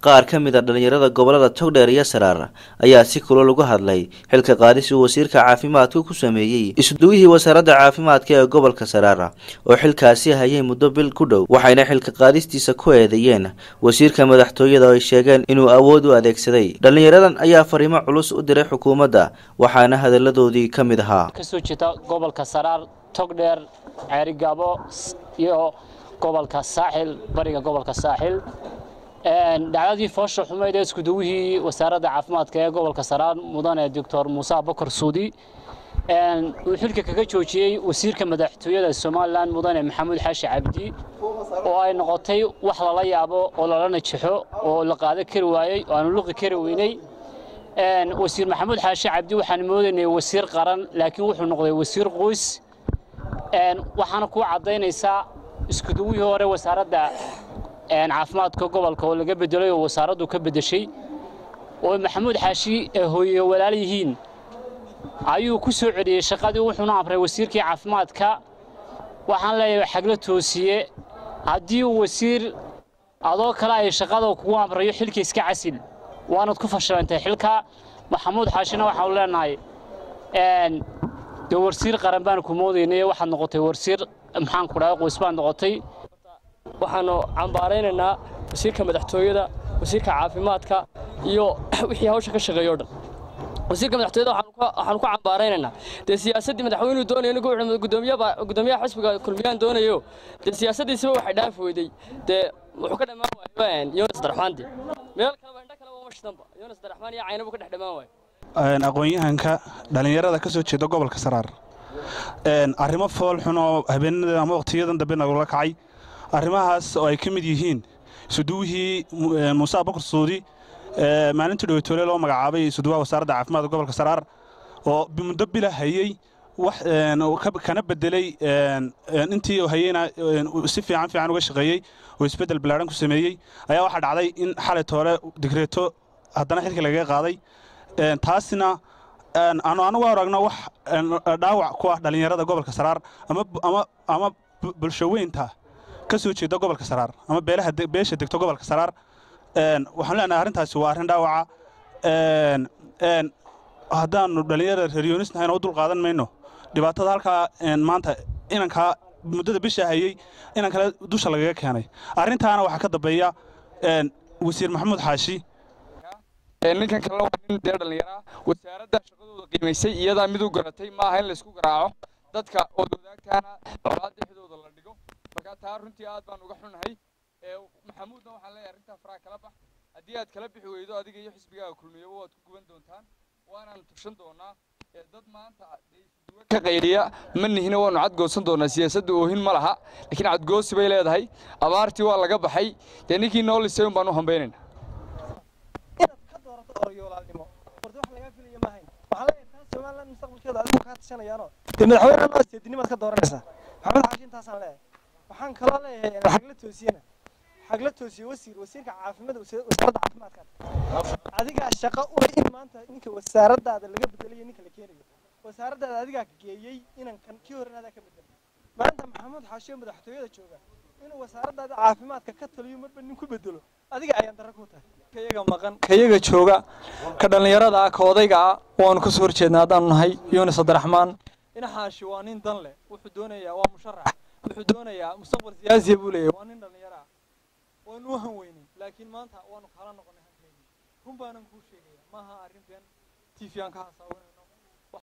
qaar ka mid ah dhalinyarada gobolada Togdheer iyo Saraar ayaa si kulul uga hadlay xilka qaadis uu wasiirka caafimaadku ku sameeyay isuduwihii wasaaradda caafimaadka ee gobolka Saraar oo xilkaasi hayay muddo bil ku dhow waxayna xilka qaadistiisa ku eedeeyeen wasiirka madaxtooyada oo ay sheegeen inuu awood u adeegsaday dhalinyaradan ayaa fariimo culus u diray xukuumadda waxaana hadaladoodii ka mid ahaa kasoo jeeda gobolka Saraar Togdheer Ceerigaabo iyo gobolka Saaxil bariga gobolka Saaxil dacwadii foosho xumeyd ee isku duwihii wasaaradda caafimaadka ee gobolka Saraar mudane Dr. Musa Bakar Suudi uu xilka kaga joojiyay wasiirka madaxtooyada Soomaaliland mudane Maxamuud Xaashi Cabdi oo ay noqotay wax la yaabo oo la najaxo oo la qaado kari waayay oo aan luqi kari weynay wasiir Maxamuud Xaashi Cabdi waxaan moodaynay wasiir qaran laakiin wuxuu noqday wasiir qoys waxaana ku cadeynaysaa isku duwihii hore wasaaradda caafimaadka gobolka oo laga bedelay oo wasaaraddu ka bedeshay oo Maxamuud Xaashi hooyo walaal yihiin ayuu ku soo celiyay shaqadii wuxuuna amray wasiirkii caafimaadka waxaan leeyahay xagla toosiye haddii wasiir adoo kale ay shaqada kugu amrayo xilka iska casil waanad ku fashilantay xilka Maxamuud Xaashina waxaan leenahay wasiir qaran baan ku moodaynay waxaad noqotay wasiir maxaan ku dhahay qoys baan noqotay waxaanu cambaaraynaynaa wasiirka madaxtooyada wasiirka caafimaadka iyo wixii hawsha ka shaqeeyo dhan wasiirka madaxtooyada waxaanu ku cambaaraynaynaa de siyaasadii madaxweynuhu doonayo inuu gudoomiyaha xisbiga kulmiyaan doonayo de siyaasadiisaba waxay dhaaf weyday de wuxuu ka dhamaan waayay Yoonas Darxmaandi meel kale indha kale uma shidanba Yoonas Darxmaan iyo Caynaba ka dhamaan waayay aqoon-yahanka dhalinyarada ka soo jeeda gobolka Saraar arrimo fool xun oo habeenada ama waqtiyadan dambe nagula kacay arrimahaas oo ay ka mid yihiin isuduwihii Musa Bakar Suudi maalintii dhaweytoole loo magacaabay isuduwaha wasaaradda caafimaadka gobolka Saraar oo muddo bila hayay wax kana bedelay intii hayayna si fiican uga shaqeeyay oo isbedel balaaran ku sameeyay ayaa waxa dhacday in xalay toole digreeto haddana xilka laga qaaday taasina anu aragno wax dhaawac ku ah dhalinyarada gobolka Saraar ama bulshaweynta kasoo jeeda gobolka Saraar ama beesha degto gobolka Saraar waxaan leenahay arrintaasi waa arrin dhaawaca haddaanu dhalinyarada reer Yoonis nahayna u dul qaadan mayno dhibaatada halka maanta inanka muddada bisha hayay inan kale dusha lagaga keenay arrintaana waxa ka dambeeya wasiir Maxamuud Xaashi ninkan kale waa nin dhalinyaro wasaaradda shaqadooda qiimeysay iyada mid u garatay ma aha in la isku garaaco dadka oo wadaagtaana colaad dhexdooda la dhigo marka taa runtii aad baan uga xunahay maxamuudna waxaan leeyahay arrinta faraha kala bax haddii aad kala bixi weydo adiga iyo xisbigaaga kulmiyaba waad ku guban doontaan waanaan tugshan doonaa dad maanta ka qayliya ma nihina waanu cadgoosan doonaa siyaasadda oohin ma laha laakiin cadgoosi bay leedahay abaartii waa laga baxay dee ninkii noo lisay un baan u hambaynaynaa Soomaaliland mustaqbalkeeda adigu ka tashanayaan madaxweynaha noo seedinimaad ka dooranaysaa maxamed xaashi intaasaan leeyahay waxaan kaloo leeyahay xagla toosiye wasiirka caafimaadka wasaaradda caafimaadka adiga shaqo u in maanta ninka wasaaraddaada laga bedelayo ninka la keenayo wasaaraddaada adiga ka geeyay inan kan kii hornaada ka bedel maanta maxamed xaashi madaxtooyada jooga inuu wasaaraddaada caafimaadka ka taliyo marba nin ku bedelo adiga ayaan darro ku tahay kayaga maqan kayaga jooga ka dhalinyarada ka odayga waanu ka soo horjeednaa hadaan nahay Yoonas Darxmaan ina xaashi waa nin dan leh wuxuu doonayaa waa musharax wuxuu doonayaa mustaqbal siyaasi buu leeyahay waa nin dhalinyaro waanu han weynay laakiin maanta waanu kala noqonay hankeena run baanan ku sheegaya maaha arrin been TV aan ka hasaaway